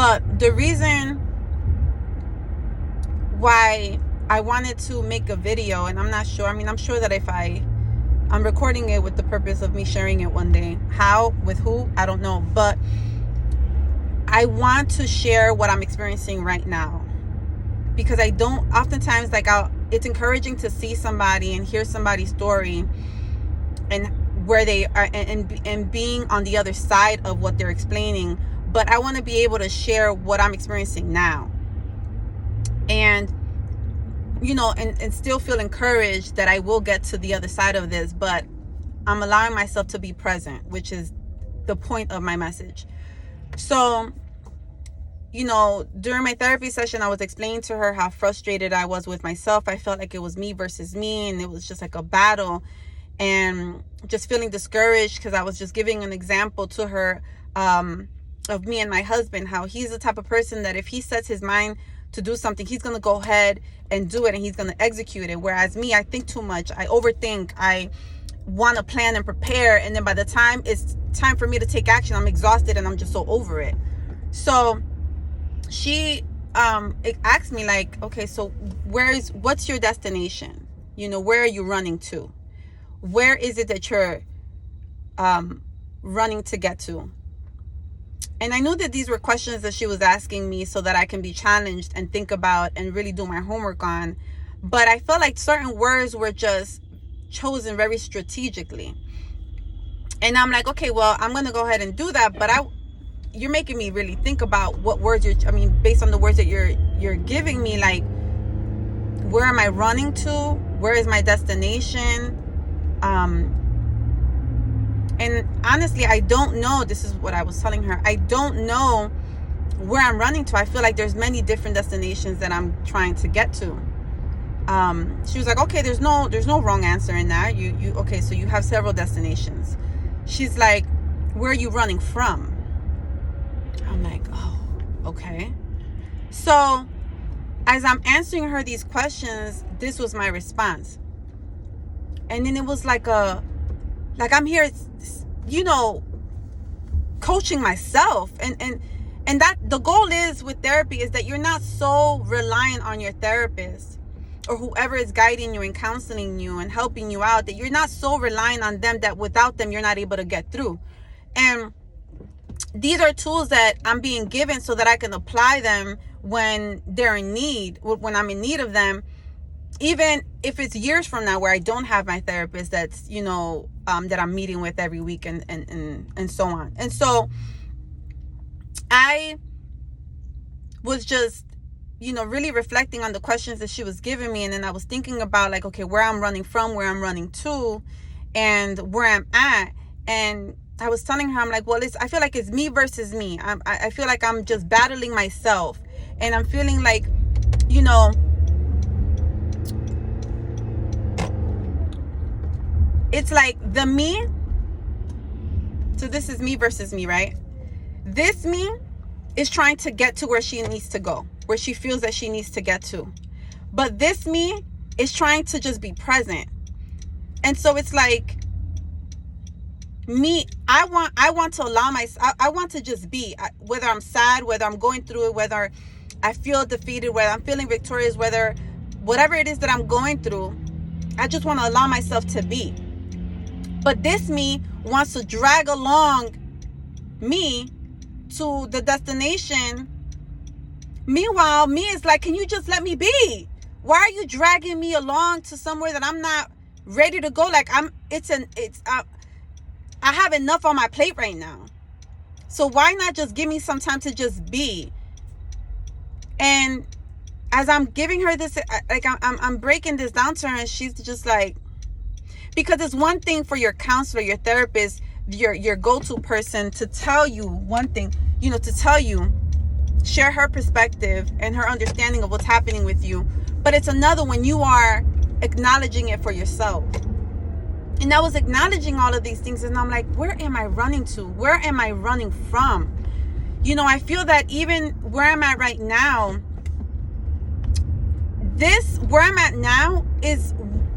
But the reason why I wanted to make a video, and I'm not sure, I'm sure that if I'm recording it with the purpose of me sharing it one day. How, with who, I don't know, but I want to share what I'm experiencing right now, because I don't oftentimes, like, it's encouraging to see somebody and hear somebody's story and where they are, and being on the other side of what they're explaining. But I want to be able to share what I'm experiencing now, and and still feel encouraged that I will get to the other side of this, but I'm allowing myself to be present, which is the point of my message. So, during my therapy session, I was explaining to her how frustrated I was with myself. I felt like it was me versus me, and it was just like a battle, and just feeling discouraged because I was just giving an example to her of me and my husband, how he's the type of person that if he sets his mind to do something, he's going to go ahead and do it, and he's going to execute it. Whereas me, I think too much. I overthink. I want to plan and prepare, and then by the time it's time for me to take action, I'm exhausted and I'm just so over it. So she asked me, like, okay, so what's your destination? Where are you running to? Where is it that you're running to get to? And I knew that these were questions that she was asking me so that I can be challenged and think about and really do my homework on. But I felt like certain words were just chosen very strategically. And I'm like, okay, well, I'm going to go ahead and do that. But you're making me really think about what words based on the words that you're giving me, like, where am I running to? Where is my destination? And honestly, I don't know. This is what I was telling her. I don't know where I'm running to. I feel like there's many different destinations that I'm trying to get to. She was like, okay, there's no wrong answer in that. Okay, so you have several destinations. She's like, where are you running from? I'm like, oh, okay. So as I'm answering her these questions, this was my response. And then it was like I'm here, coaching myself. And that the goal is with therapy is that you're not so reliant on your therapist or whoever is guiding you and counseling you and helping you out, that you're not so reliant on them that without them, you're not able to get through. And these are tools that I'm being given so that I can apply them when they're in need, when I'm in need of them. Even if it's years from now where I don't have my therapist that's, that I'm meeting with every week and so on. And so I was just, really reflecting on the questions that she was giving me. And then I was thinking about, like, okay, where I'm running from, where I'm running to, and where I'm at. And I was telling her, I'm like, well, I feel like it's me versus me. I feel like I'm just battling myself. And I'm feeling like, it's like the me. So this is me versus me, right? This me is trying to get to where she needs to go, where she feels that she needs to get to. But this me is trying to just be present. And so it's like me, I want to allow myself, I want to just be, whether I'm sad, whether I'm going through it, whether I feel defeated, whether I'm feeling victorious, whatever it is that I'm going through, I just want to allow myself to be. But this me wants to drag along me to the destination. Meanwhile, me is like, can you just let me be? Why are you dragging me along to somewhere that I'm not ready to go? Like I have enough on my plate right now. So why not just give me some time to just be? And as I'm giving her this, like I'm breaking this down to her, and she's just like, because it's one thing for your counselor, your therapist, your go-to person to tell you one thing, to tell you, share her perspective and her understanding of what's happening with you. But it's another when you are acknowledging it for yourself. And I was acknowledging all of these things, and I'm like, where am I running to? Where am I running from? I feel that even where I'm at right now, where I'm at now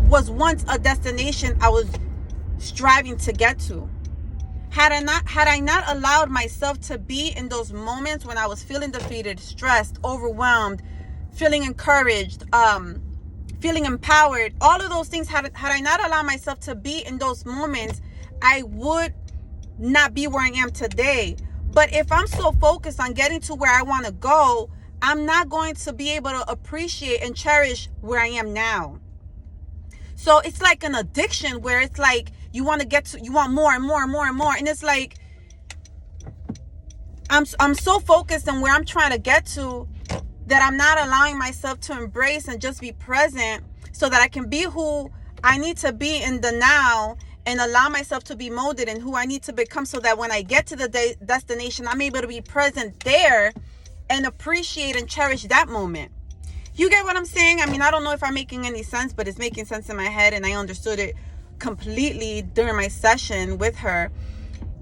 was once a destination I was striving to get to. Had I not allowed myself to be in those moments when I was feeling defeated, stressed, overwhelmed, feeling encouraged, feeling empowered, all of those things, had I not allowed myself to be in those moments, I would not be where I am today. But if I'm so focused on getting to where I want to go, I'm not going to be able to appreciate and cherish where I am now. So it's like an addiction where it's like you want more and more and more and more. And it's like I'm so focused on where I'm trying to get to that I'm not allowing myself to embrace and just be present so that I can be who I need to be in the now and allow myself to be molded in who I need to become, so that when I get to the destination, I'm able to be present there and appreciate and cherish that moment. You get what I'm saying? I mean, I don't know if I'm making any sense, but it's making sense in my head, and I understood it completely during my session with her,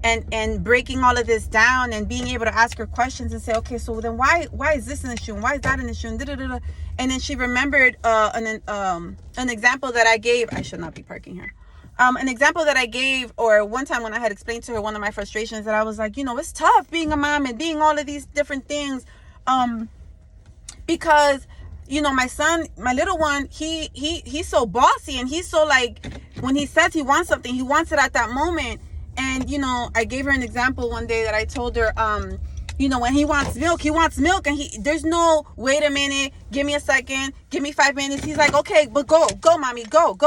and breaking all of this down and being able to ask her questions and say, okay, so then why is this an issue and why is that an issue, and then she remembered an example that I gave. I should not be parking here. An example that I gave, or one time when I had explained to her one of my frustrations, that I was like, it's tough being a mom and being all of these different things, because my son, my little one, he's so bossy, and he's so like, when he says he wants something, he wants it at that moment. And I gave her an example one day that I told her, when he wants milk, and there's no wait a minute, give me a second, give me 5 minutes. He's like, okay, but go mommy, go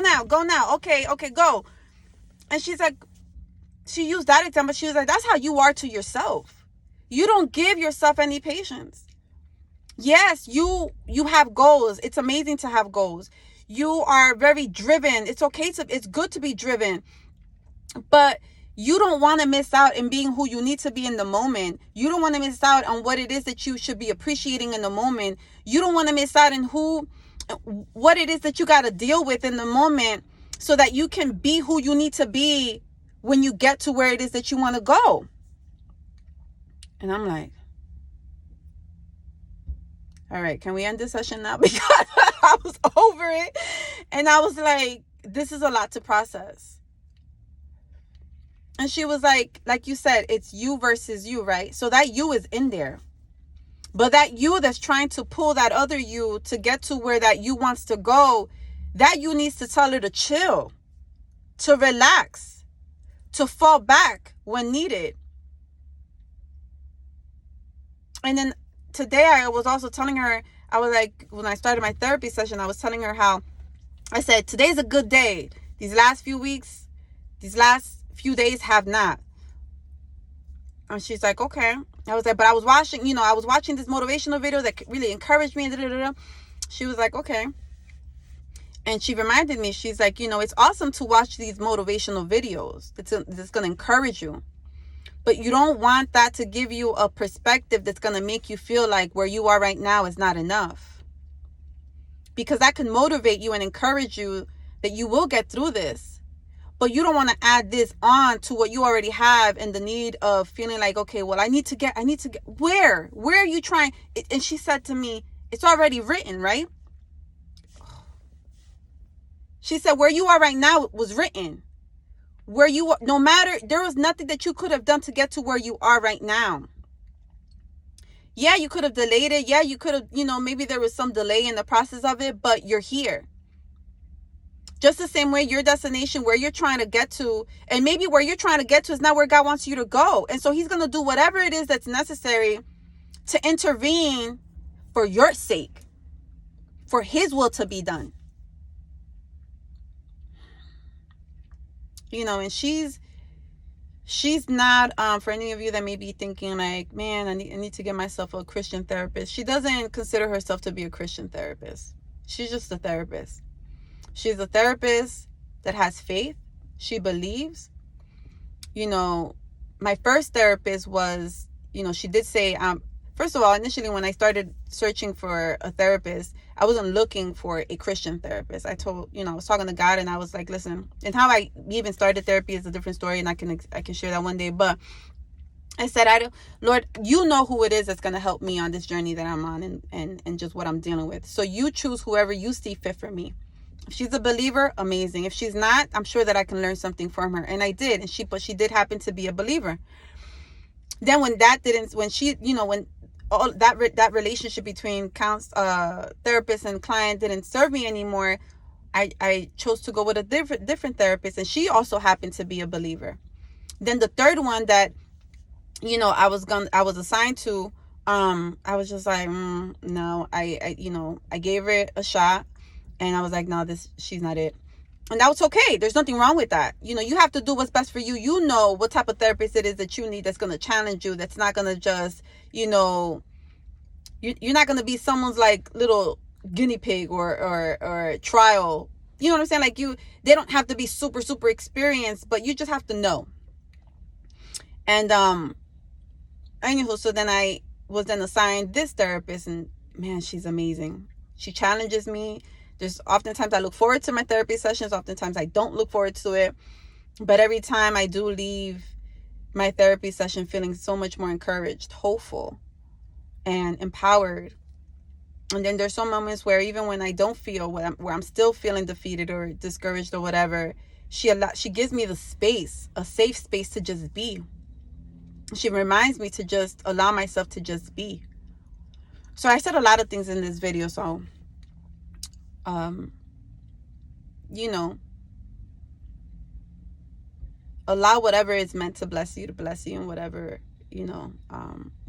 now, okay, go. And she's like, she used that example. She was like, that's how you are to yourself. You don't give yourself any patience. Yes, you have goals. It's amazing to have goals. You are very driven. It's good to be driven. But you don't want to miss out in being who you need to be in the moment. You don't want to miss out on what it is that you should be appreciating in the moment. You don't want to miss out on what it is that you got to deal with in the moment, so that you can be who you need to be when you get to where it is that you want to go. And I'm like, all right, can we end this session now? Because I was over it. And I was like, this is a lot to process. And she was like you said, it's you versus you, right? So that you is in there. But that you that's trying to pull that other you to get to where that you wants to go, that you needs to tell her to chill, to relax, to fall back when needed. And then today I was also telling her, I was like, when I started my therapy session, I was telling her how I said, today's a good day. These last few days have not. And she's like, okay. I was like, but I was watching this motivational video that really encouraged me. She was like, okay. And she reminded me, she's like, it's awesome to watch these motivational videos. It's going to encourage you. But you don't want that to give you a perspective that's going to make you feel like where you are right now is not enough. Because that can motivate you and encourage you that you will get through this. But you don't want to add this on to what you already have, and the need of feeling like, okay, well, I need to get, where are you trying? And she said to me, it's already written, right? She said, where you are right now was written. Where you are, no matter, there was nothing that you could have done to get to where you are right now. Yeah, you could have delayed it. Yeah, you could have, maybe there was some delay in the process of it, but you're here. Just the same way your destination, where you're trying to get to, and maybe where you're trying to get to is not where God wants you to go. And so he's going to do whatever it is that's necessary to intervene for your sake, for his will to be done. And she's not, for any of you that may be thinking like, man, I need to get myself a Christian therapist. She doesn't consider herself to be a Christian therapist. She's just a therapist. She's a therapist that has faith. She believes. My first therapist was, she did say, first of all, initially when I started searching for a therapist, I wasn't looking for a Christian therapist. I was talking to God, and I was like, listen, and how I even started therapy is a different story, and I can share that one day. But I said, Lord, you know who it is that's going to help me on this journey that I'm on, and just what I'm dealing with. So you choose whoever you see fit for me. If she's a believer, amazing. If she's not, I'm sure that I can learn something from her. And I did. But she did happen to be a believer. Then when she, when all that relationship between therapist and client didn't serve me anymore, I chose to go with a different therapist, and she also happened to be a believer. Then the third one that, I was assigned to, I was just like, no, I gave her a shot, and I was like, no, she's not it. And that was okay. There's nothing wrong with that. You have to do what's best for you. You know what type of therapist it is that you need, that's going to challenge you, that's not going to just, you're not going to be someone's like little guinea pig or trial. You know what I'm saying? Like they don't have to be super, super experienced, but you just have to know. And, anywho, so then I was then assigned this therapist, and man, she's amazing. She challenges me. There's oftentimes I look forward to my therapy sessions. Oftentimes I don't look forward to it. But every time I do leave my therapy session feeling so much more encouraged, hopeful, and empowered. And then there's some moments where even when I don't feel where I'm still feeling defeated or discouraged or whatever, she gives me the space, a safe space to just be. She reminds me to just allow myself to just be. So I said a lot of things in this video. So, allow whatever is meant to bless you, and whatever,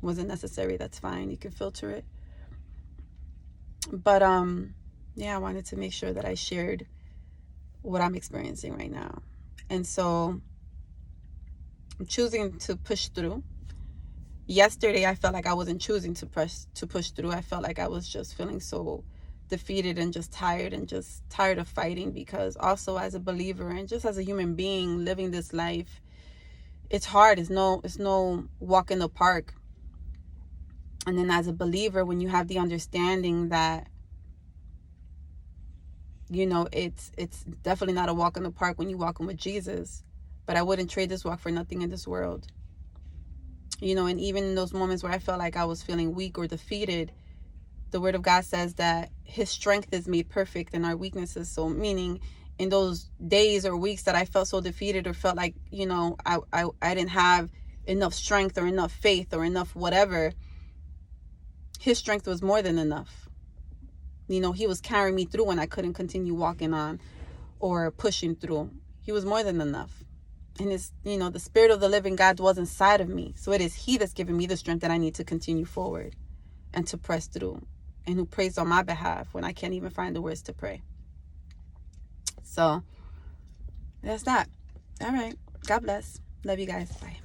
wasn't necessary, that's fine. You can filter it. But, yeah, I wanted to make sure that I shared what I'm experiencing right now. And so I'm choosing to push through. Yesterday, I felt like I wasn't choosing to push through. I felt like I was just feeling so defeated and just tired of fighting, because also as a believer and just as a human being living this life, it's hard. It's no walk in the park. And then as a believer, when you have the understanding that, it's definitely not a walk in the park when you walk in with Jesus, but I wouldn't trade this walk for nothing in this world. And even in those moments where I felt like I was feeling weak or defeated, the word of God says that his strength is made perfect in our weaknesses. So meaning in those days or weeks that I felt so defeated or felt like, I didn't have enough strength or enough faith or enough whatever, his strength was more than enough. He was carrying me through when I couldn't continue walking on or pushing through. He was more than enough. And it's, the Spirit of the living God dwells inside of me. So it is he that's giving me the strength that I need to continue forward and to press through, and who prays on my behalf when I can't even find the words to pray. So that's that. All right. God bless. Love you guys. Bye.